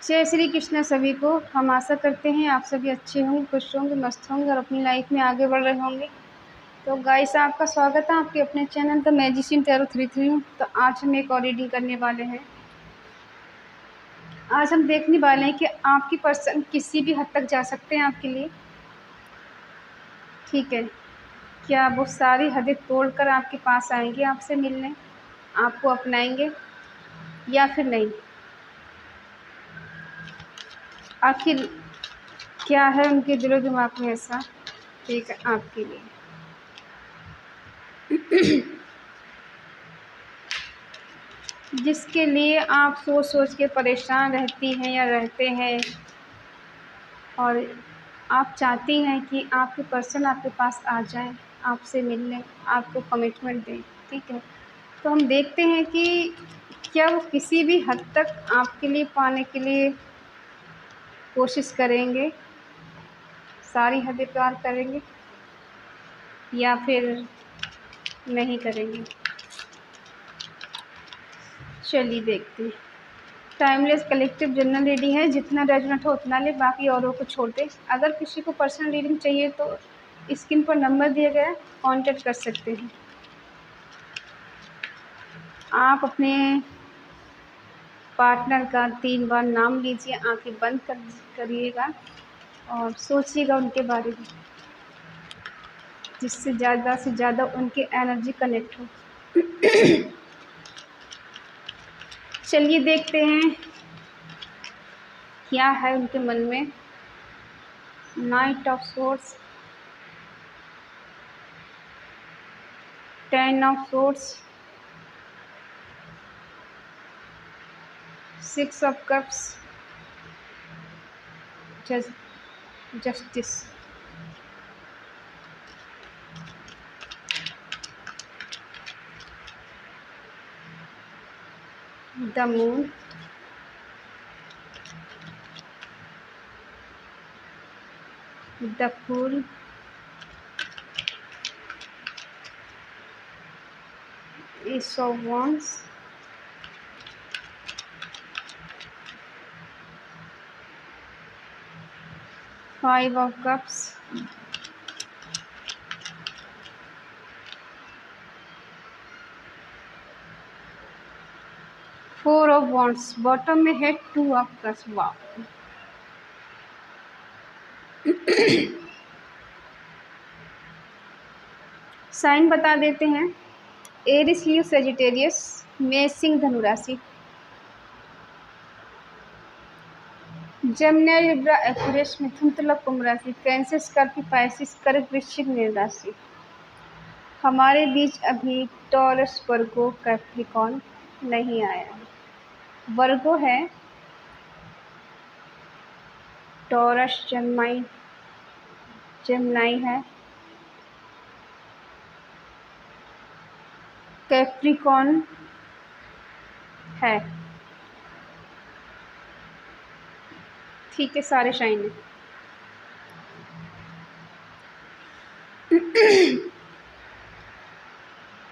जय श्री कृष्ण सभी को। हम आशा करते हैं आप सभी अच्छे होंगे, खुश होंगे, मस्त होंगे और अपनी लाइफ में आगे बढ़ रहे होंगे। तो गाइस, आपका स्वागत है आपके अपने चैनल द मैजिशियन टैरो 33। तो आज हम एक और रीडिंग करने वाले हैं। आज हम देखने वाले हैं कि आपकी पर्सन किसी भी हद तक जा सकते हैं आपके लिए। ठीक है, क्या वो सारी हदें तोड़कर आपके पास आएंगे, आपसे मिलने, आपको अपनाएंगे या फिर नहीं? आखिर क्या है उनके दिलो दिमाग में ऐसा, ठीक है, आपके लिए। जिसके लिए आप सोच सोच के परेशान रहती हैं या रहते हैं, और आप चाहती हैं कि आपके पर्सन आपके पास आ जाएं, आपसे मिलने, आपको कमिटमेंट दें। ठीक है, तो हम देखते हैं कि क्या वो किसी भी हद तक आपके लिए पाने के लिए कोशिश करेंगे, सारी हदें पार करेंगे या फिर नहीं करेंगे। चलिए देखते हैं। टाइमलेस कलेक्टिव जनरल रीडिंग है, जितना रेजोनेट हो उतना ले, बाकी औरों को छोड़ दे। अगर किसी को पर्सनल रीडिंग चाहिए तो स्क्रीन पर नंबर दिया गया है, कांटेक्ट कर सकते हैं। आप अपने पार्टनर का 3 बार नाम लीजिए, आंखें बंद करिएगा और सोचिएगा उनके बारे में, जिससे ज़्यादा से ज़्यादा उनकी एनर्जी कनेक्ट हो। चलिए देखते हैं क्या है उनके मन में। Knight of swords, 10 of swords, 6 of cups, justice, the moon, the fool, ace of wands, five of cups, four of wands। Bottom में है 2 ऑफ कप्स। वाह। साइन बता देते हैं। एरिस, लियो, सेजिटेरियस, मेष, सिंह, धनु राशि, जमनी, लिब्रा, एक्वेरियस, मिथुन, तुला, कुंभ राशि, कैंसर, स्कॉर्पियो, पाइसिस, कर्क, वृश्चिक, मीन राशि। हमारे बीच अभी टॉरस, वर्गो, कैप्रिकॉर्न नहीं आया है। वर्गो है, टॉरस, जेमिनी है, कैप्रिकॉर्न है। ठीक है, सारे शाइन है।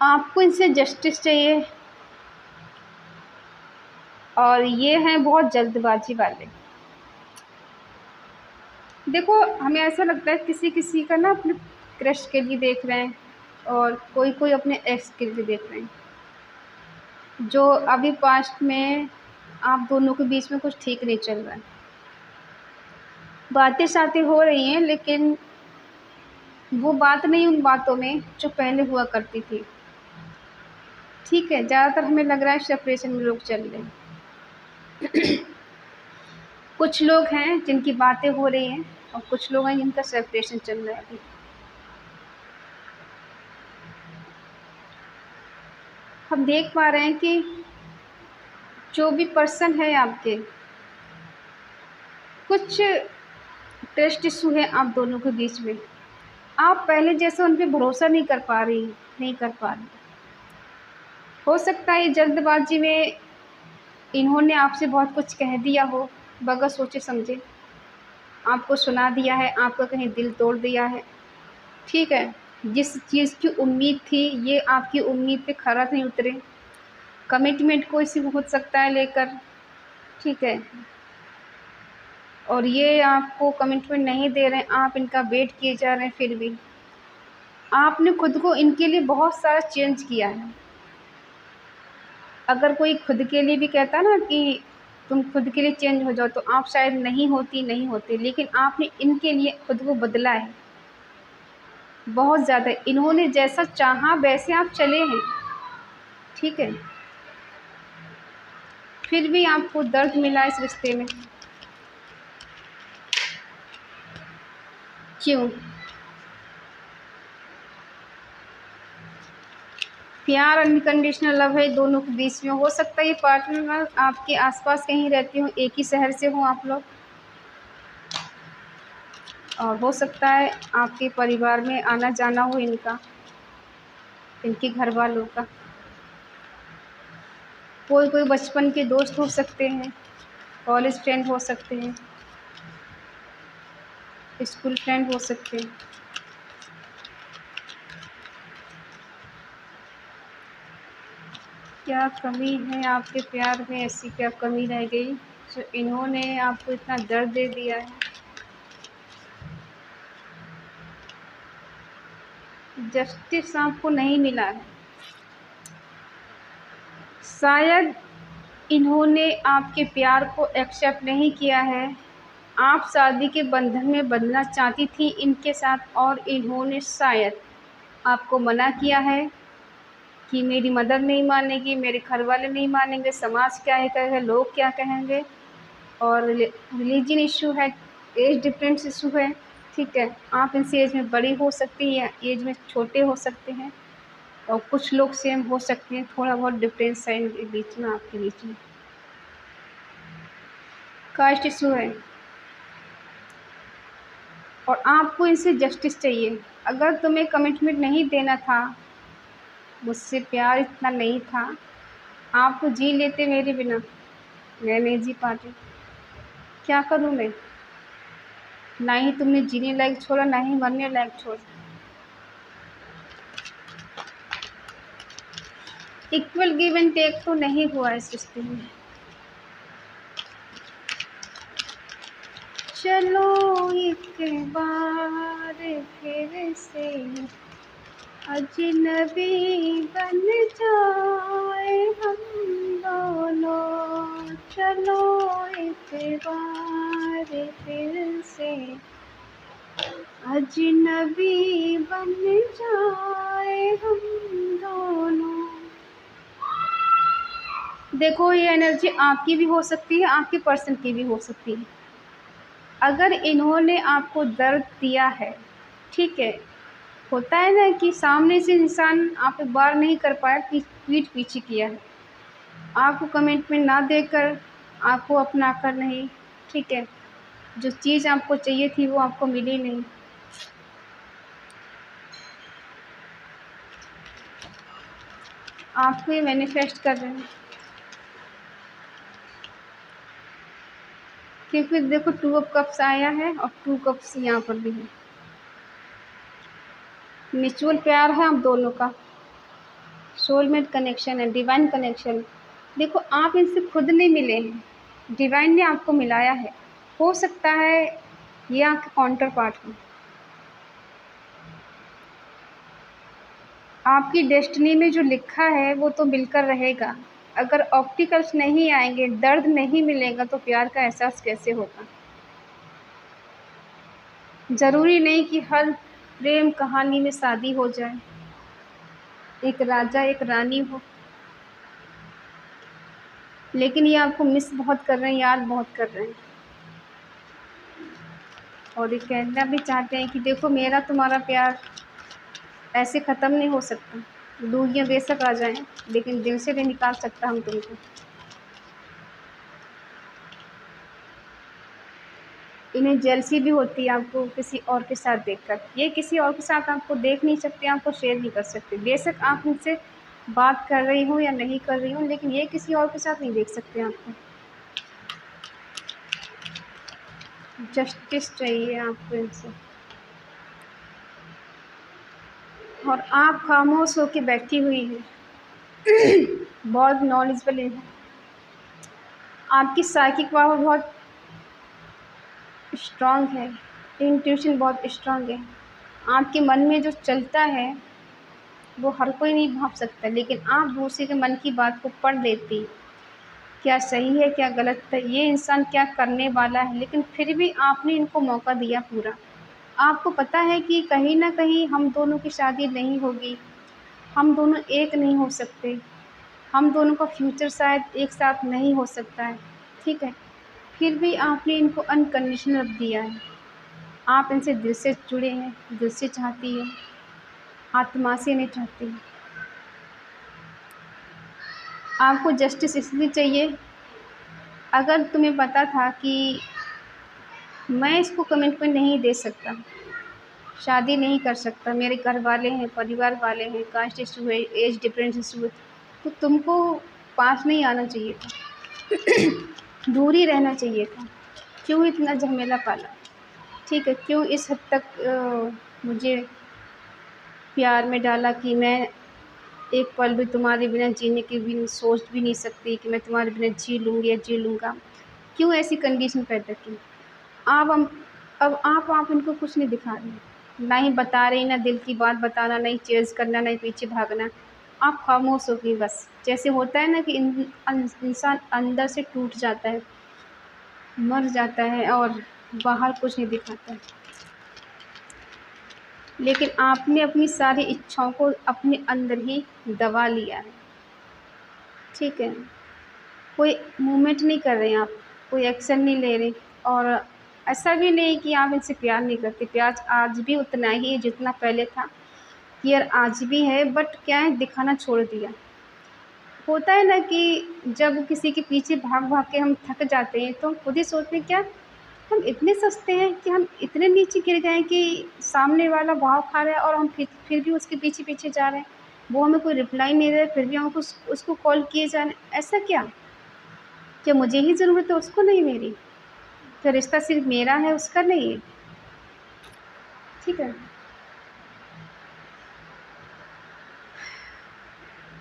आपको इनसे जस्टिस चाहिए और ये हैं बहुत जल्दबाजी वाले। देखो, हमें ऐसा लगता है किसी किसी का ना अपने क्रश के लिए देख रहे हैं और कोई कोई अपने एक्स के लिए देख रहे हैं, जो अभी पास्ट में आप दोनों के बीच में कुछ ठीक नहीं चल रहा है। बातें सातें हो रही हैं, लेकिन वो बात नहीं उन बातों में जो पहले हुआ करती थी। ठीक है, ज़्यादातर हमें लग रहा है सेपरेशन में लोग चल रहे हैं। कुछ लोग हैं जिनकी बातें हो रही हैं और कुछ लोग हैं जिनका सेपरेशन चल रहा है अभी। हम देख पा रहे हैं कि जो भी पर्सन है आपके, कुछ ट्रस्ट इशू है आप दोनों के बीच में। आप पहले जैसे उन पर भरोसा नहीं कर पा रही। हो सकता है जल्दबाजी में इन्होंने आपसे बहुत कुछ कह दिया हो, बगैर सोचे समझे आपको सुना दिया है, आपका कहीं दिल तोड़ दिया है। ठीक है, जिस चीज़ की उम्मीद थी, ये आपकी उम्मीद पे खरा नहीं उतरे। कमिटमेंट को इसी हो सकता है लेकर। ठीक है, और ये आपको कमिटमेंट नहीं दे रहे हैं, आप इनका वेट किए जा रहे हैं, फिर भी आपने खुद को इनके लिए बहुत सारा चेंज किया है। अगर कोई खुद के लिए भी कहता ना कि तुम खुद के लिए चेंज हो जाओ, तो आप शायद नहीं होते, लेकिन आपने इनके लिए खुद को बदला है बहुत ज़्यादा। इन्होंने जैसा चाहा वैसे आप चले हैं, ठीक है। फिर भी आपको दर्द मिला इस रिश्ते में, क्यों? प्यार अनकंडीशनल लव है दोनों के बीच में। हो सकता है ये पार्टनर आपके आसपास कहीं रहते हो, एक ही शहर से हो आप लोग, और हो सकता है आपके परिवार में आना जाना हो इनका, इनके घर वालों का। कोई बचपन के दोस्त हो सकते हैं, कॉलेज फ्रेंड हो सकते हैं, स्कूल फ्रेंड हो सकते हैं। क्या कमी है आपके प्यार में? ऐसी क्या कमी रह गई जो इन्होंने आपको इतना दर्द दे दिया है? जस्टिस आपको नहीं मिला है। शायद इन्होंने आपके प्यार को एक्सेप्ट नहीं किया है। आप शादी के बंधन में बंधना चाहती थी इनके साथ, और इन्होंने शायद आपको मना किया है कि मेरी मदर नहीं मानेगी, मेरे घर वाले नहीं मानेंगे, समाज क्या है कहेगा, लोग क्या कहेंगे, और रिलीजन इशू है, एज डिफरेंस इशू है, ठीक है। आप इनसे एज में बड़ी हो सकती हैं, एज में छोटे हो सकते हैं, और कुछ लोग सेम हो सकते हैं, थोड़ा बहुत डिफरेंस है इनके बीच में, आपके बीच में। कास्ट इशू है, और आपको इनसे जस्टिस चाहिए। अगर तुम्हें कमिटमेंट नहीं देना था, मुझसे प्यार इतना नहीं था, आप तो जी लेते मेरे बिना, मैं नहीं जी पाती। क्या करूँ मैं? ना ही तुमने जीने लायक छोड़ा, ना ही मरने लायक छोड़ा। इक्वल गिव एंड टेक तो नहीं हुआ इस रिश्ते में। चलो एक बार फिर से अजनबी बन जाए हम दोनों, चलो एक बार फिर से अजनबी बन जाए हम दोनों। देखो, ये एनर्जी आपकी भी हो सकती है, आपके पर्सन की भी हो सकती है। अगर इन्होंने आपको दर्द दिया है, ठीक है, होता है ना कि सामने से इंसान आप बार नहीं कर पाया, पीठ पीछे किया है, आपको कमिटमेंट ना देकर, आपको अपना कर नहीं, ठीक है, जो चीज़ आपको चाहिए थी वो आपको मिली नहीं। आपको ये मैनिफेस्ट कर रहे हैं, क्योंकि देखो 2 ऑफ कप्स आया है और 2 कप्स यहाँ पर भी है। म्यूचुअल प्यार है आप दोनों का, सोलमेट कनेक्शन है, डिवाइन कनेक्शन। देखो, आप इनसे खुद नहीं मिले हैं, डिवाइन ने आपको मिलाया है। हो सकता है ये आपके काउंटर पार्ट हो, आपकी डेस्टिनी में जो लिखा है वो तो मिलकर रहेगा। अगर ऑब्स्टिकल्स नहीं आएंगे, दर्द नहीं मिलेगा, तो प्यार का एहसास कैसे होगा? ज़रूरी नहीं कि हर प्रेम कहानी में शादी हो जाए, एक राजा एक रानी हो, लेकिन ये आपको मिस बहुत कर रहे हैं, याद बहुत कर रहे हैं, और ये कहना भी चाहते हैं कि देखो, मेरा तुम्हारा प्यार ऐसे ख़त्म नहीं हो सकता। दूरियां बेशक आ जाएं, लेकिन दिल से नहीं निकाल सकता हम तुमको। इन्हें जेलसी भी होती है आपको किसी और के साथ देखकर। ये किसी और के साथ आपको देख नहीं सकते, आपको शेयर नहीं कर सकते। बेशक आप उनसे बात कर रही हूँ या नहीं कर रही हूँ, लेकिन ये किसी और के साथ नहीं देख सकते आपको। जस्टिस चाहिए आपको इनसे, और आप खामोश होकर बैठी हुई हैं। बहुत नॉलेजेबल है, आपकी साइकिक पावर बहुत स्ट्रॉन्ग है, इंट्यूशन बहुत स्ट्रॉन्ग है। आपके मन में जो चलता है वो हर कोई नहीं भाप सकता, लेकिन आप दूसरे के मन की बात को पढ़ लेती, क्या सही है क्या गलत है, ये इंसान क्या करने वाला है, लेकिन फिर भी आपने इनको मौका दिया पूरा। आपको पता है कि कहीं न कहीं हम दोनों की शादी नहीं होगी, हम दोनों एक नहीं हो सकते, हम दोनों का फ्यूचर शायद एक साथ नहीं हो सकता है, ठीक है? फिर भी आपने इनको अनकंडीशनल लव दिया है। आप इनसे दिल से जुड़े हैं, दिल से चाहती हैं, आत्मा से नहीं चाहती। आपको जस्टिस इसलिए चाहिए, अगर तुम्हें पता था कि मैं इसको कमिटमेंट नहीं दे सकता, शादी नहीं कर सकता, मेरे घर वाले हैं, परिवार वाले हैं, कास्ट इश्यू है, एज डिफरेंस इश्यू है, तो तुमको पास नहीं आना चाहिए था, दूर ही रहना चाहिए था। क्यों इतना झमेला पाला? ठीक है, क्यों इस हद तक मुझे प्यार में डाला कि मैं एक पल भी तुम्हारे बिना जीने की भी सोच भी नहीं सकती, कि मैं तुम्हारे बिना जी लूँगी या जी लूँगा। क्यों ऐसी कंडीशन पैदा की? अब आप इनको कुछ नहीं दिखा रही, ना ही बता रही, ना दिल की बात बताना, ना ही चेज़ करना, ना ही पीछे भागना। आप खामोश हो गई बस। जैसे होता है ना कि इंसान अंदर से टूट जाता है, मर जाता है और बाहर कुछ नहीं दिखाता है। लेकिन आपने अपनी सारी इच्छाओं को अपने अंदर ही दबा लिया है, ठीक है? कोई मूवमेंट नहीं कर रहे हैं आप, कोई एक्शन नहीं ले रहे, और ऐसा भी नहीं कि आप इनसे प्यार नहीं करते, प्यार आज भी उतना ही है जितना पहले था, केयर आज भी है, बट क्या है, दिखाना छोड़ दिया। होता है ना कि जब किसी के पीछे भाग-भाग के हम थक जाते हैं, तो हम खुद ही सोचते हैं, क्या हम इतने सस्ते हैं कि हम इतने नीचे गिर गए कि सामने वाला भाव खा रहा है और हम फिर भी उसके पीछे-पीछे जा रहे हैं। वो हमें कोई रिप्लाई नहीं दे रहा है, फिर भी हमको उसको कॉल किए जा रहे हैं। ऐसा क्या? क्या मुझे ही ज़रूरत है, उसको नहीं मेरी? क्या रिश्ता सिर्फ़ मेरा है, उसका नहीं है? ठीक है?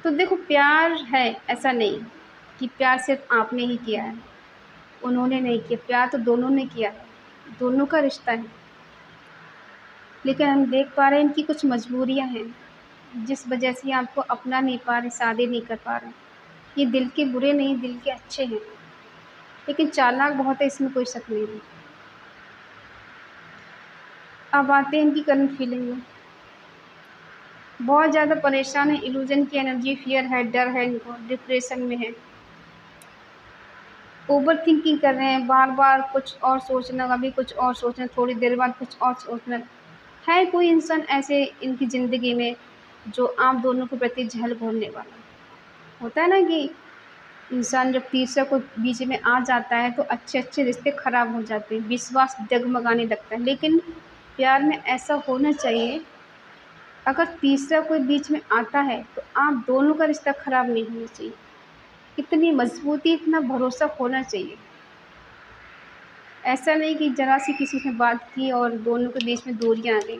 तो देखो, प्यार है, ऐसा नहीं कि प्यार सिर्फ़ आपने ही किया है, उन्होंने नहीं किया। प्यार तो दोनों ने किया है, दोनों का रिश्ता है। लेकिन हम देख पा रहे हैं इनकी कुछ मजबूरियाँ हैं, जिस वजह से ये आपको अपना नहीं पा रहे, शादी नहीं कर पा रहे। ये दिल के बुरे नहीं, दिल के अच्छे हैं, लेकिन चालाक बहुत है, इसमें कोई शक नहीं है। अब आते हैं इनकी करंट फीलिंग में। बहुत ज़्यादा परेशान है, इल्यूज़न की एनर्जी, फ़ियर है, डर है, इनको डिप्रेशन में है, ओवरथिंकिंग कर रहे हैं, बार-बार कुछ और सोचना, कभी कुछ और सोचना, थोड़ी देर बाद कुछ और सोचना। है कोई इंसान ऐसे इनकी ज़िंदगी में जो आप दोनों के प्रति झल घोलने वाला? होता है ना कि इंसान जब तीसरा कोई बीच में आ जाता है तो अच्छे-अच्छे रिश्ते ख़राब हो जाते हैं, विश्वास डगमगाने लगता है। लेकिन प्यार में ऐसा होना चाहिए, अगर तीसरा कोई बीच में आता है तो आप दोनों का रिश्ता ख़राब नहीं होना चाहिए। इतनी मज़बूती, इतना भरोसा होना चाहिए। ऐसा नहीं कि ज़रा-सी किसी से बात की और दोनों के बीच में दूरियाँ आ गई।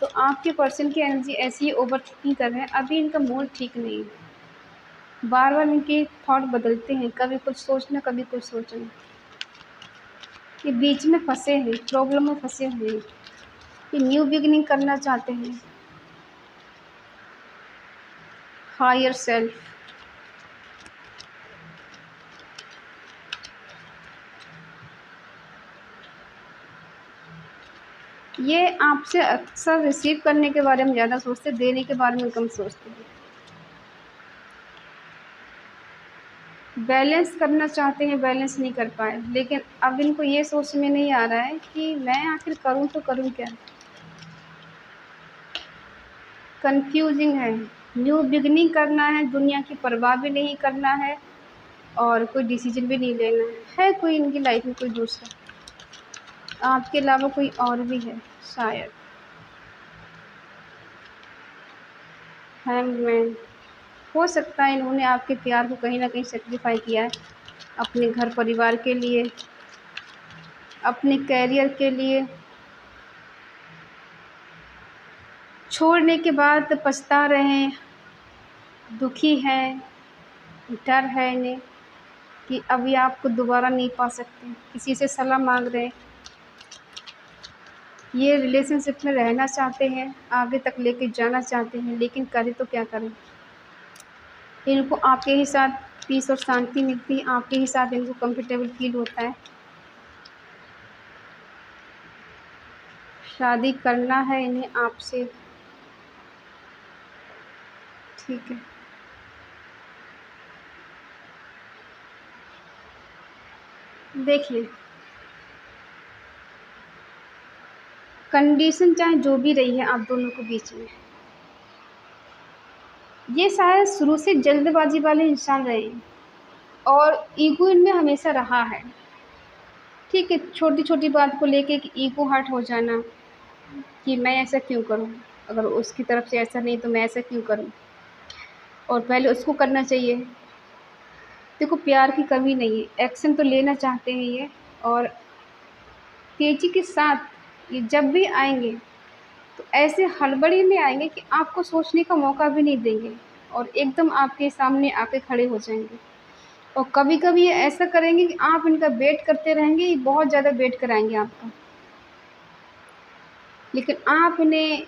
तो आपके पर्सन की एनर्जी ऐसी ही ओवरथिंकिंग कर रहे हैं, अभी इनका मूड ठीक नहीं है। बार-बार इनके थॉट बदलते हैं, कभी कुछ सोचना, कभी कुछ सोचना। ये बीच में फँसे हैं, प्रॉब्लम में फँसे हुए हैं। ये न्यू बिगिनिंग करना चाहते हैं। हायर सेल्फ, ये आपसे अक्सर रिसीव करने के बारे में ज़्यादा सोचते हैं, देने के बारे में कम सोचते हैं। बैलेंस करना चाहते हैं, बैलेंस नहीं कर पाए, लेकिन अब इनको ये सोच में नहीं आ रहा है कि मैं आखिर करूँ तो करूँ क्या? कन्फ्यूजिंग है। न्यू बिगिनिंग करना है, दुनिया की परवाह भी नहीं करना है और कोई डिसीज़न भी नहीं लेना है। है कोई इनकी लाइफ़ में कोई दूसरा, आपके अलावा कोई और भी है शायद। हैंगमैन, हो सकता है इन्होंने आपके प्यार को कहीं न कहीं सैक्रिफ़ाई किया है, अपने घर परिवार के लिए, अपने करियर के लिए। छोड़ने के बाद पछता रहे हैं, दुखी हैं, डर है इन्हें कि अभी आपको दोबारा नहीं पा सकते, किसी से सलाह माँग रहे हैं, ये रिलेशनशिप में रहना चाहते हैं, आगे तक लेके जाना चाहते हैं, लेकिन करें तो क्या करें। इनको आपके ही साथ पीस और शांति मिलती है, आपके ही साथ इनको कंफर्टेबल फील होता है। शादी करना है इन्हें आपसे, ठीक है। देखिए, कंडीशन चाहे जो भी रही है आप दोनों के बीच में, ये शायद शुरू से जल्दबाजी वाले इंसान रहे हैं और ईगो इनमें हमेशा रहा है, ठीक है। छोटी छोटी बात को लेके कि ईगो हर्ट हो जाना कि मैं ऐसा क्यों करूं, अगर उसकी तरफ से ऐसा नहीं तो मैं ऐसा क्यों करूं, और पहले उसको करना चाहिए। देखो, प्यार की कमी नहीं है, एक्शन तो लेना चाहते हैं ये, और तेजी के साथ ये जब भी आएंगे तो ऐसे हड़बड़ी में आएंगे कि आपको सोचने का मौका भी नहीं देंगे और एकदम आपके सामने आके खड़े हो जाएंगे। और कभी कभी ये ऐसा करेंगे कि आप इनका वेट करते रहेंगे, ये बहुत ज़्यादा वेट कराएंगे आपका, लेकिन आप इन्हें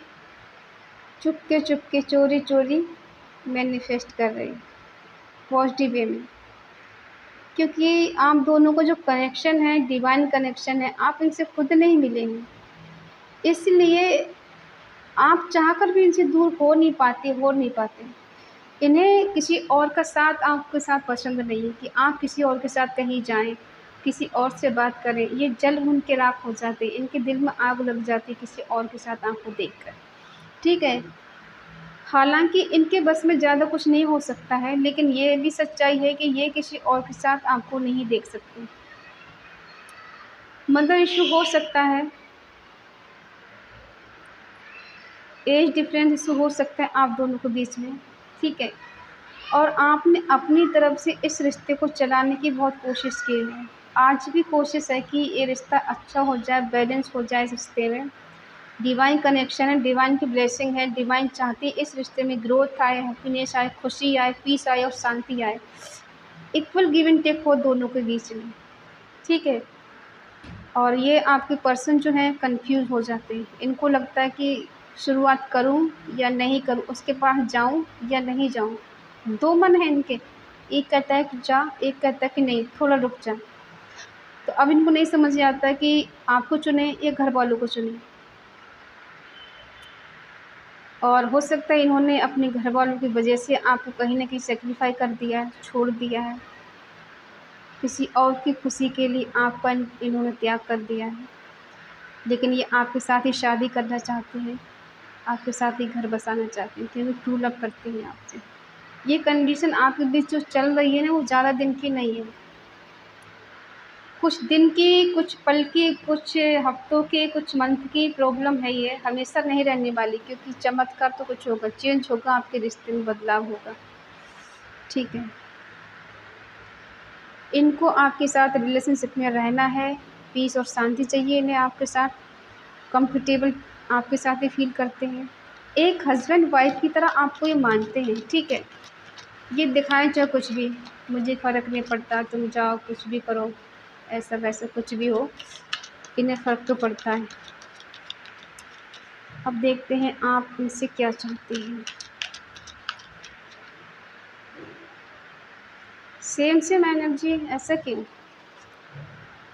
चुपके चुपके चोरी चोरी मैनिफेस्ट कर रहे हैं पॉजिटिव वे में, क्योंकि आप दोनों का जो कनेक्शन है, डिवाइन कनेक्शन है, आप इनसे खुद नहीं मिलेंगे, इसलिए आप चाहकर भी इनसे दूर हो नहीं पाते। इन्हें किसी और का साथ आपके साथ पसंद नहीं है कि आप किसी और के साथ कहीं जाएं, किसी और से बात करें, ये जल भून के राख हो जाते हैं, इनके दिल में आग लग जाती है किसी और के साथ आपको देखकर, ठीक है। हालांकि इनके बस में ज़्यादा कुछ नहीं हो सकता है, लेकिन ये भी सच्चाई है कि ये किसी और के साथ आपको नहीं देख सकते। मदर इशू हो सकता है, एज डिफरेंस इशू हो सकता है आप दोनों के बीच में, ठीक है। और आपने अपनी तरफ से इस रिश्ते को चलाने की बहुत कोशिश की है, आज भी कोशिश है कि ये रिश्ता अच्छा हो जाए, बैलेंस हो जाए इस रिश्ते में। डिवाइन कनेक्शन है, डिवाइन की ब्लेसिंग है, डिवाइन चाहती है इस रिश्ते में ग्रोथ आए, हैप्पीनेस आए, खुशी आए, पीस आए और शांति आए, इक्वल गिव एंड टेक हो दोनों के बीच में, ठीक है। और ये आपके पर्सन जो हैं कंफ्यूज हो जाते हैं, इनको लगता है कि शुरुआत करूं या नहीं करूं, उसके पास जाऊं या नहीं जाऊं, दो मन है इनके, एक कहता है कि जा, एक कहता है कि नहीं थोड़ा रुक जा। तो अब इनको नहीं समझ आता कि आपको चुने या घर वालों को चुने, और हो सकता है इन्होंने अपने घर वालों की वजह से आपको कहीं ना कहीं सेक्रीफाई कर दिया है, छोड़ दिया है, किसी और की खुशी के लिए आपका इन्होंने त्याग कर दिया है, लेकिन ये आपके साथ ही शादी करना चाहते हैं, आपके साथ ही घर बसाना चाहते हैं, क्योंकि ट्रू लव करते हैं आपसे। ये कंडीशन आपके बीच जो चल रही है ना, वो ज़्यादा दिन की नहीं है, कुछ दिन की, कुछ पल की, कुछ हफ्तों की, कुछ मंथ की प्रॉब्लम है, ये हमेशा नहीं रहने वाली, क्योंकि चमत्कार तो कुछ होगा, चेंज होगा, आपके रिश्ते में बदलाव होगा, ठीक है। इनको आपके साथ रिलेशनशिप में रहना है, पीस और शांति चाहिए इन्हें आपके साथ, कंफर्टेबल आपके साथ ही फील करते हैं, एक हस्बैंड वाइफ की तरह आपको ये मानते हैं, ठीक है। ये दिखाएं चाहे कुछ भी, मुझे फ़र्क नहीं पड़ता, तुम जाओ कुछ भी करो, ऐसा वैसा कुछ भी हो, इन्हें फ़र्क तो पड़ता है। अब देखते हैं आप इनसे क्या चाहते हैं। सेम सेम एनर्जी, ऐसा क्यों?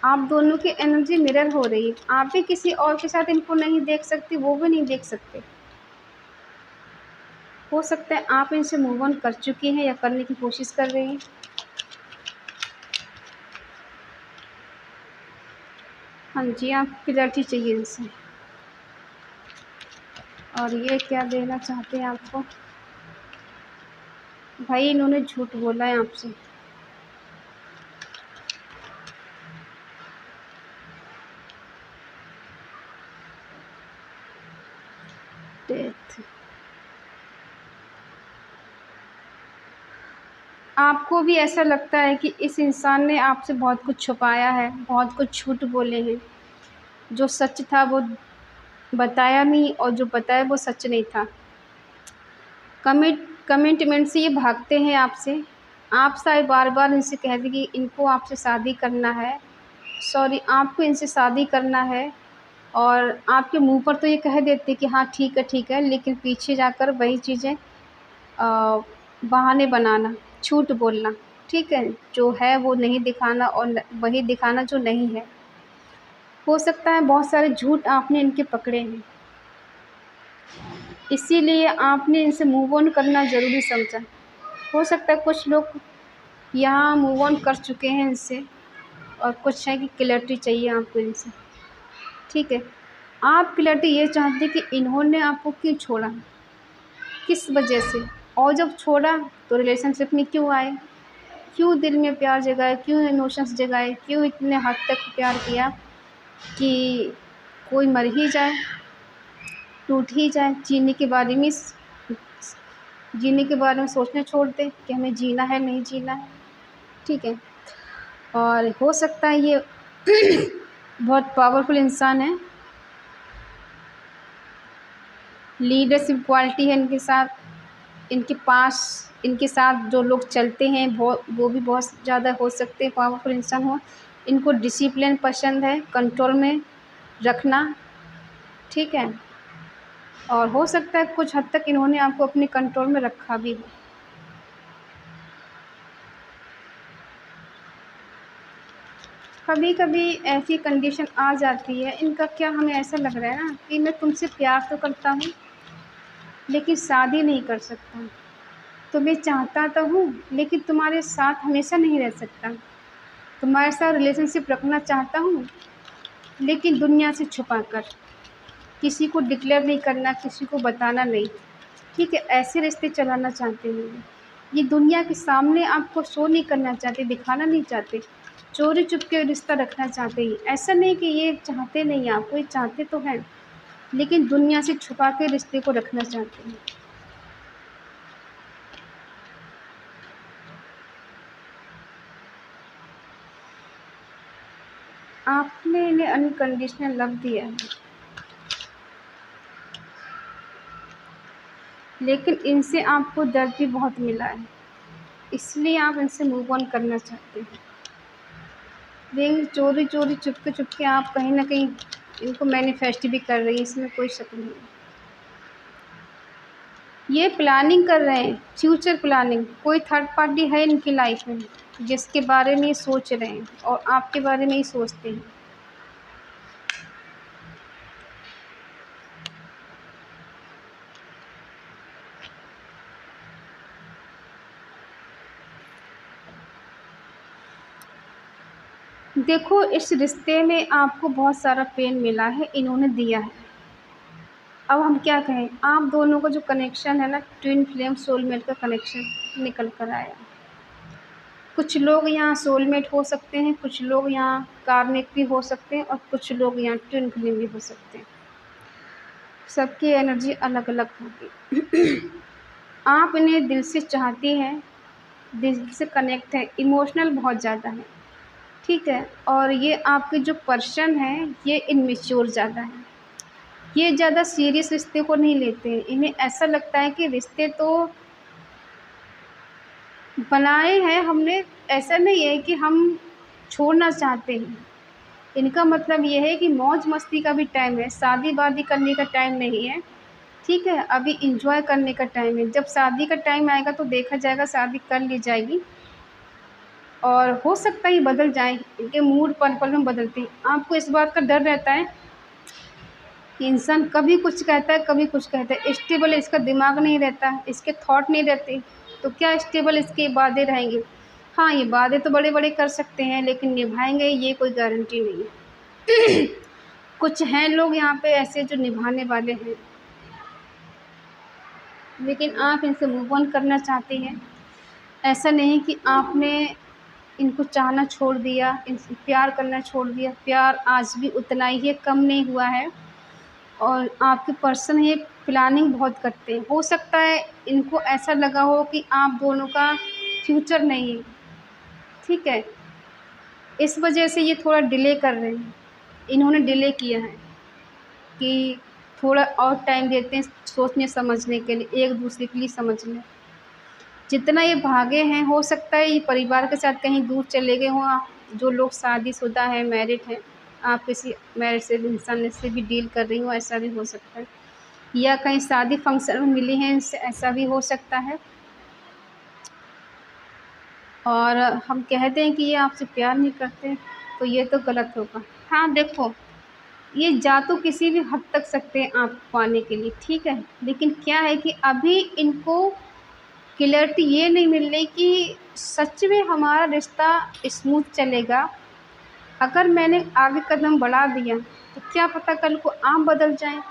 आप दोनों की एनर्जी मिरर हो रही है, आप भी किसी और के साथ इनको नहीं देख सकती, वो भी नहीं देख सकते। हो सकता है आप इनसे मूव ऑन कर चुकी हैं या करने की कोशिश कर रही हैं। हाँ जी, आप क्लैरिटी चाहिए इनसे, और ये क्या देना चाहते हैं आपको। भाई इन्होंने झूठ बोला है आपसे, डेथ। आपको भी ऐसा लगता है कि इस इंसान ने आपसे बहुत कुछ छुपाया है, बहुत कुछ झूठ बोले हैं, जो सच था वो बताया नहीं, और जो बताया वो सच नहीं था। कमिटमेंट से ये भागते हैं आपसे, आप शायद बार बार इनसे कह दें कि इनको आपसे शादी करना है, सॉरी आपको इनसे शादी करना है, और आपके मुंह पर तो ये कह देते कि हाँ ठीक है, लेकिन पीछे जाकर वही चीज़ें बहाने बनाना, झूठ बोलना, ठीक है? जो है वो नहीं दिखाना और वही दिखाना जो नहीं है। हो सकता है बहुत सारे झूठ आपने इनके पकड़े हैं, इसीलिए आपने इनसे मूव ऑन करना ज़रूरी समझा। हो सकता है कुछ लोग यहाँ मूव ऑन कर चुके हैं इनसे, और कुछ है कि क्लैरिटी चाहिए आपको इनसे, ठीक है? आप क्लैरिटी ये चाहते कि इन्होंने आपको क्यों छोड़ा, किस वजह से, और जब छोड़ा तो रिलेशनशिप में क्यों आए, क्यों दिल में प्यार जगाए, क्यों इमोशंस जगाए, क्यों इतने हद तक प्यार किया कि कोई मर ही जाए, टूट ही जाए, जीने के बारे में सोचना छोड़ दे कि हमें जीना है नहीं जीना है, ठीक है? और हो सकता है ये बहुत पावरफुल इंसान है, लीडरशिप क्वालिटी है इनके साथ, इनके पास इनके साथ जो लोग चलते हैं वो भी बहुत ज़्यादा हो सकते हैं पावरफुल इंसान हो। इनको डिसिप्लिन पसंद है, कंट्रोल में रखना, ठीक है? और हो सकता है कुछ हद तक इन्होंने आपको अपने कंट्रोल में रखा भी हो। कभी कभी ऐसी कंडीशन आ जाती है इनका, क्या हमें ऐसा लग रहा है ना कि मैं तुमसे प्यार तो करता हूँ लेकिन शादी नहीं कर सकता, तुम्हें चाहता तो हूँ लेकिन तुम्हारे साथ हमेशा नहीं रह सकता, तुम्हारे साथ रिलेशनशिप रखना चाहता हूँ लेकिन दुनिया से छुपा कर, किसी को डिक्लेयर नहीं करना, किसी को बताना नहीं, ठीक है? ऐसे रिश्ते चलाना चाहते हैं ये दुनिया के सामने आपको शो नहीं करना चाहते, दिखाना नहीं चाहते, चोरी चुपके रिश्ता रखना चाहते हैं। ऐसा नहीं कि ये चाहते नहीं, आपको ये चाहते तो हैं लेकिन दुनिया से छुपा के रिश्ते को रखना चाहते हैं। आपने इन्हें अनकंडीशनल लव दिया है, लेकिन इनसे आपको दर्द भी बहुत मिला है, इसलिए आप इनसे मूव ऑन करना चाहते हैं। लेकिन चोरी चोरी चुपके चुपके आप कहीं ना कहीं इनको मैनिफेस्ट भी कर रही हैं, इसमें कोई शक नहीं है। ये प्लानिंग कर रहे हैं, फ्यूचर प्लानिंग, कोई थर्ड पार्टी है इनकी लाइफ में जिसके बारे में ये सोच रहे हैं और आपके बारे में ही सोचते हैं। देखो, इस रिश्ते में आपको बहुत सारा पेन मिला है, इन्होंने दिया है। अब हम क्या कहें, आप दोनों का जो कनेक्शन है ना, ट्विन फ्लेम सोलमेट का कनेक्शन निकल कर आया। कुछ लोग यहाँ सोलमेट हो सकते हैं, कुछ लोग यहाँ कार्मिक भी हो सकते हैं और कुछ लोग यहाँ ट्विन फ्लेम भी हो सकते हैं। सबकी एनर्जी अलग अलग होगी। आप इन्हें दिल से चाहती हैं, दिल से कनेक्ट है, इमोशनल बहुत ज़्यादा है, ठीक है? और ये आपके जो पर्सन है ये इनमेच्योर ज़्यादा है, ये ज़्यादा सीरियस रिश्ते को नहीं लेते हैं। इन्हें ऐसा लगता है कि रिश्ते तो बनाए हैं हमने, ऐसा नहीं है कि हम छोड़ना चाहते हैं। इनका मतलब ये है कि मौज मस्ती का भी टाइम है, शादी वादी करने का टाइम नहीं है, ठीक है? अभी इंजॉय करने का टाइम है। जब शादी का टाइम आएगा तो देखा जाएगा, शादी कर ली जाएगी और हो सकता है ये बदल जाए, इनके मूड पल पल में बदलते हैं। आपको इस बात का डर रहता है कि इंसान कभी कुछ कहता है, कभी कुछ कहता है, स्टेबल इसका दिमाग नहीं रहता, इसके थॉट नहीं रहते, तो क्या स्टेबल इसके वादे रहेंगे? हाँ, ये वादे तो बड़े बड़े कर सकते हैं लेकिन निभाएंगे ये कोई गारंटी नहीं है। कुछ हैं लोग यहाँ पे ऐसे जो निभाने वाले हैं, लेकिन आप इनसे मूव ऑन करना चाहते हैं। ऐसा नहीं कि आपने इनको चाहना छोड़ दिया, इनसे प्यार करना छोड़ दिया, प्यार आज भी उतना ही है, कम नहीं हुआ है। और आपके पर्सन ये प्लानिंग बहुत करते हैं। हो सकता है इनको ऐसा लगा हो कि आप दोनों का फ्यूचर नहीं है, ठीक है? इस वजह से ये थोड़ा डिले कर रहे हैं, इन्होंने डिले किया है कि थोड़ा और टाइम देते हैं सोचने समझने के लिए, एक दूसरे के लिए समझ लें। जितना ये भागे हैं, हो सकता है ये परिवार के साथ कहीं दूर चले गए हों, जो लोग शादीशुदा हैं, मैरिड हैं, आप किसी मैरिड से इंसान से भी डील कर रही हो, ऐसा भी हो सकता है, या कहीं शादी फंक्शन में मिली हैं इनसे, ऐसा भी हो सकता है। और हम कहते हैं कि ये आपसे प्यार नहीं करते, तो ये तो गलत होगा। हाँ देखो, ये जा तो किसी भी हद तक सकते हैं आपको पाने के लिए, ठीक है, लेकिन क्या है कि अभी इनको क्लैरिटी ये नहीं मिल रही कि सच में हमारा रिश्ता स्मूथ चलेगा। अगर मैंने आगे कदम बढ़ा दिया तो क्या पता कल को आप बदल जाएं,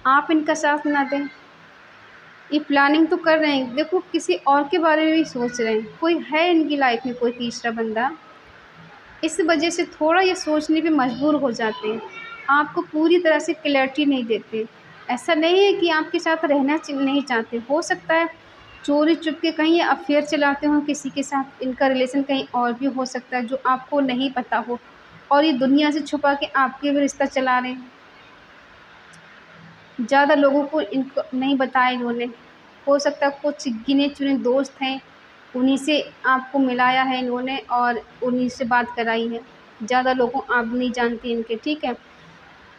आप इनका साथ ना दें। ये प्लानिंग तो कर रहे हैं, देखो किसी और के बारे में भी सोच रहे हैं, कोई है इनकी लाइफ में कोई तीसरा बंदा, इस वजह से थोड़ा ये सोचने पे मजबूर हो जाते हैं, आपको पूरी तरह से क्लैरिटी नहीं देते। ऐसा नहीं है कि आपके साथ रहना नहीं चाहते, हो सकता है चोरी चुपके कहीं ये अफेयर चलाते हों किसी के साथ, इनका रिलेशन कहीं और भी हो सकता है जो आपको नहीं पता हो, और ये दुनिया से छुपा के आपके भी रिश्ता चला रहे हैं। ज़्यादा लोगों को इनको नहीं बताया इन्होंने, हो सकता है कुछ गिने चुने दोस्त हैं उन्हीं से आपको मिलाया है इन्होंने और उन्हीं से बात कराई है, ज़्यादा लोगों आप नहीं जानती इनके, ठीक है।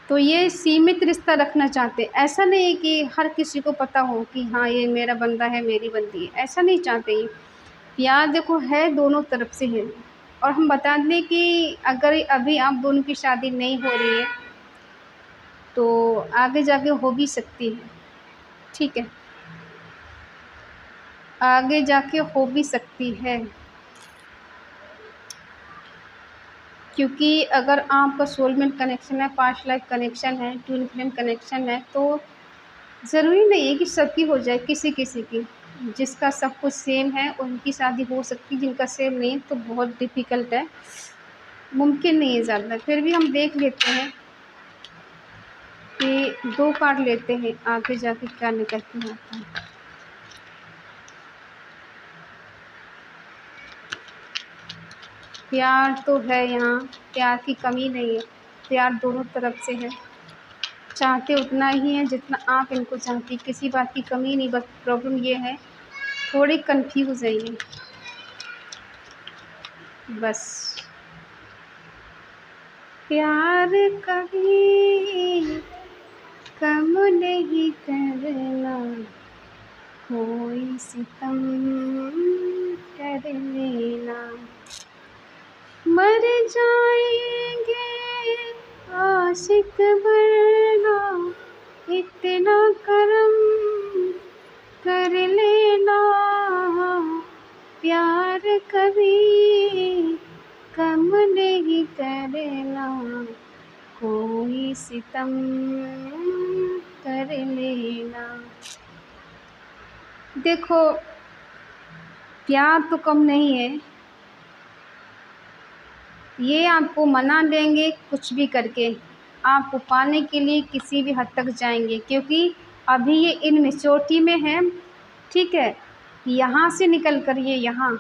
तो ये सीमित रिश्ता रखना चाहते हैं, ऐसा नहीं है कि हर किसी को पता हो कि हाँ ये मेरा बंदा है मेरी बंदी है, ऐसा नहीं चाहते ये। प्यार देखो है दोनों तरफ से है, और हम बता दें कि अगर अभी आप दोनों की शादी नहीं हो रही है तो आगे जाके हो भी सकती है, ठीक है, आगे जाके हो भी सकती है। क्योंकि अगर आपका सोलमेट कनेक्शन है, पास्ट लाइफ कनेक्शन है, ट्विन फ्लेम कनेक्शन है, तो ज़रूरी नहीं है कि सबकी हो जाए, किसी किसी की, जिसका सब कुछ सेम है उनकी शादी हो सकती है, जिनका सेम नहीं है तो बहुत डिफ़िकल्ट है, मुमकिन नहीं है ज़्यादा। फिर भी हम देख लेते हैं कि 2 कार्ड लेते हैं, आगे जाके क्या निकल के आता है। प्यार तो है यहाँ, प्यार की कमी नहीं है, प्यार दोनों तरफ से है, चाहते उतना ही है जितना आप इनको चाहती, किसी बात की कमी नहीं, बस प्रॉब्लम ये है थोड़ी कन्फ्यूज़ है ये, बस। प्यार कभी कम नहीं करना, कोई सितम कर लेना, मर जाएंगे आशिक वरना, इतना करम कर लेना, प्यार कभी कम नहीं करना, कोई सितम कर लेना। देखो प्यार तो कम नहीं है, ये आपको मना लेंगे कुछ भी करके, आपको पाने के लिए किसी भी हद तक जाएंगे, क्योंकि अभी ये इनमेच्योरिटी में है, ठीक है। यहाँ से निकल कर ये यहाँ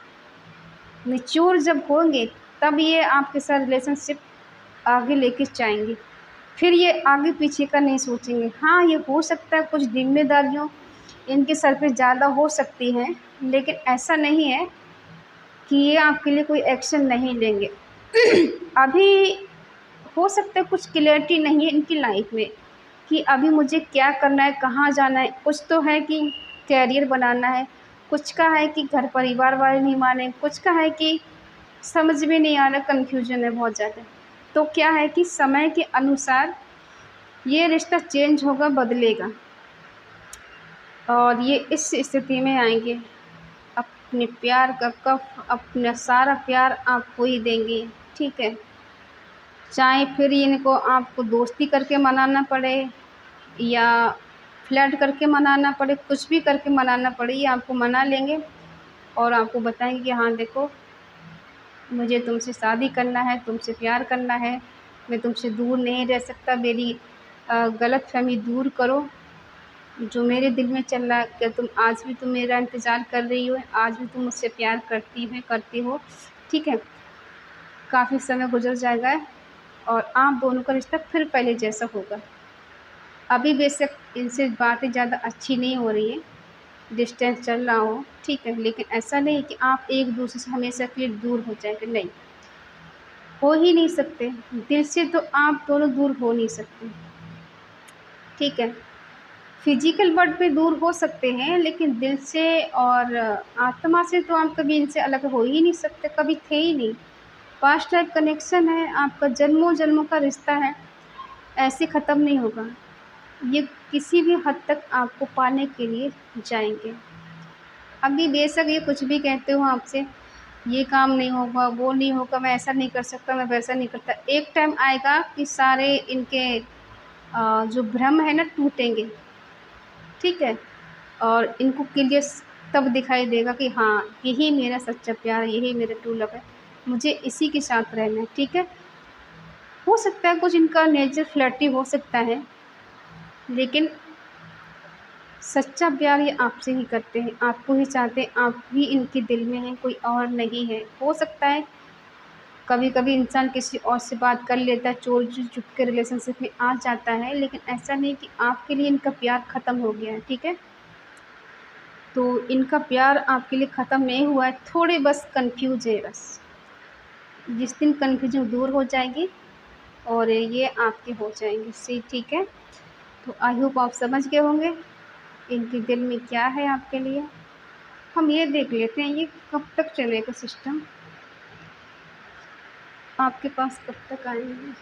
मैच्योर जब होंगे तब ये आपके साथ रिलेशनशिप आगे लेके जाएंगे, फिर ये आगे पीछे का नहीं सोचेंगे। हाँ ये हो सकता है कुछ जिम्मेदारियों इनके सर पे ज़्यादा हो सकती हैं, लेकिन ऐसा नहीं है कि ये आपके लिए कोई एक्शन नहीं लेंगे। अभी हो सकता है कुछ क्लैरिटी नहीं है इनकी लाइफ में कि अभी मुझे क्या करना है, कहाँ जाना है, कुछ तो है कि कैरियर बनाना है, कुछ का है कि घर परिवार वाले नहीं माने, कुछ का है कि समझ में नहीं आ रहा, कन्फ्यूजन है बहुत ज़्यादा। तो क्या है कि समय के अनुसार ये रिश्ता चेंज होगा, बदलेगा, और ये इस स्थिति में आएंगे, अपने प्यार का कफ, अपना सारा प्यार आपको ही देंगे, ठीक है। चाहे फिर इनको आपको दोस्ती करके मनाना पड़े या फ्लर्ट करके मनाना पड़े, कुछ भी करके मनाना पड़े, ये आपको मना लेंगे और आपको बताएंगे कि हाँ देखो मुझे तुमसे शादी करना है, तुमसे प्यार करना है, मैं तुमसे दूर नहीं रह सकता, मेरी गलतफ़हमी दूर करो, जो मेरे दिल में चल रहा है, क्या तुम आज भी तुम मेरा इंतज़ार कर रही हो, आज भी तुम मुझसे प्यार करती हो, ठीक है। काफ़ी समय गुजर जाएगा और आप दोनों का रिश्ता फिर पहले जैसा होगा। अभी बेशक इनसे बातें ज़्यादा अच्छी नहीं हो रही हैं, डिस्टेंस चल रहा हो, ठीक है, लेकिन ऐसा नहीं कि आप एक दूसरे से हमेशा के लिए दूर हो जाएंगे, नहीं, हो ही नहीं सकते। दिल से तो आप दोनों दूर हो नहीं सकते, ठीक है। फिजिकल वर्ड पे दूर हो सकते हैं, लेकिन दिल से और आत्मा से तो आप कभी इनसे अलग हो ही नहीं सकते, कभी थे ही नहीं। पास्ट लाइफ कनेक्शन है, आपका जन्मों जन्मों का रिश्ता है, ऐसे ख़त्म नहीं होगा। ये किसी भी हद तक आपको पाने के लिए जाएंगे। अभी बेशक ये कुछ भी कहते हो आपसे, ये काम नहीं होगा, वो नहीं होगा, मैं ऐसा नहीं कर सकता, मैं वैसा नहीं करता, एक टाइम आएगा कि सारे इनके जो भ्रम है ना टूटेंगे, ठीक है। और इनको क्लियर तब दिखाई देगा कि हाँ, यही मेरा सच्चा प्यार, यही मेरा ट्रू लव है, मुझे इसी के साथ रहना है, ठीक है। हो सकता है कुछ इनका नेचर फ्लर्टी हो सकता है, लेकिन सच्चा प्यार ये आपसे ही करते हैं, आपको ही चाहते हैं, आप ही इनके दिल में हैं, कोई और नहीं है। हो सकता है कभी कभी इंसान किसी और से बात कर लेता है, चोर चुप के रिलेशनशिप में आ जाता है, लेकिन ऐसा नहीं कि आपके लिए इनका प्यार ख़त्म हो गया है, ठीक है। तो इनका प्यार आपके लिए ख़त्म नहीं हुआ है, थोड़े बस कंफ्यूज है बस। जिस दिन कन्फ्यूजन दूर हो जाएगी और ये आपके हो जाएंगे सही, ठीक है। तो आई होप आप समझ गए होंगे इनके दिल में क्या है आपके लिए। हम ये देख लेते हैं ये कब तक चलेगा सिस्टम, आपके पास कब तक आएंगे।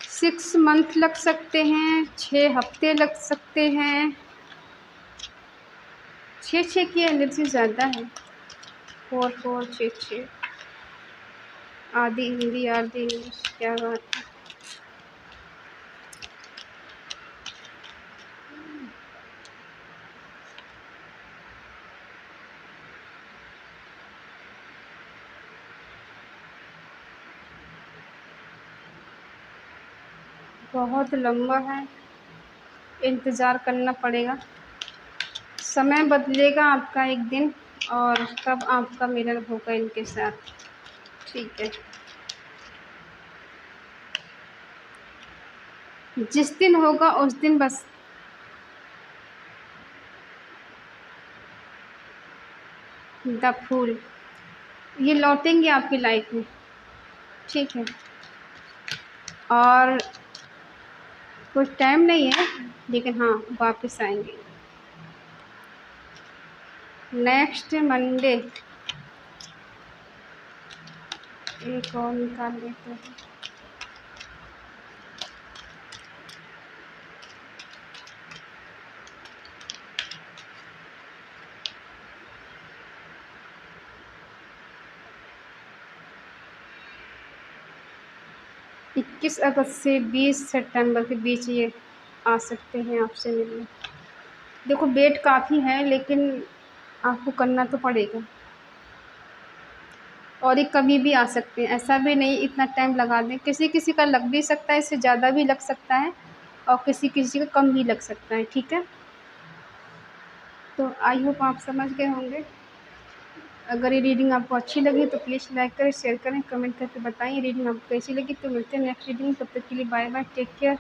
6 मंथ लग सकते हैं, 6 हफ्ते लग सकते हैं। 6 की एनर्जी ज़्यादा है। 4 4 6 आधी हिंदी आधी इंग्लिश, क्या बात है। बहुत लंबा है, इंतज़ार करना पड़ेगा। समय बदलेगा आपका एक दिन, और तब आपका मिलन होगा इनके साथ, ठीक है। जिस दिन होगा उस दिन बस द फूल, ये लौटेंगे आपकी लाइफ में, ठीक है। और कुछ टाइम नहीं है, लेकिन हाँ वापस आएंगे नेक्स्ट मंडे। एक और निकाल लेते हैं। इक्कीस अगस्त से 20 सितंबर के बीच ये आ सकते हैं आपसे मिलने। देखो वेट काफ़ी है, लेकिन आपको करना तो पड़ेगा। और ये कभी भी आ सकते हैं, ऐसा भी नहीं इतना टाइम लगा दें। किसी किसी का लग भी सकता है, इससे ज़्यादा भी लग सकता है, और किसी किसी का कम भी लग सकता है, ठीक है। तो आई होप आप समझ गए होंगे। अगर ये रीडिंग आपको अच्छी लगी तो प्लीज़ लाइक करें, शेयर करें, कमेंट करके बताएं रीडिंग आपको कैसी लगी। तो मिलते हैं नेक्स्ट रीडिंग, तब तक के लिए बाय बाय, टेक केयर।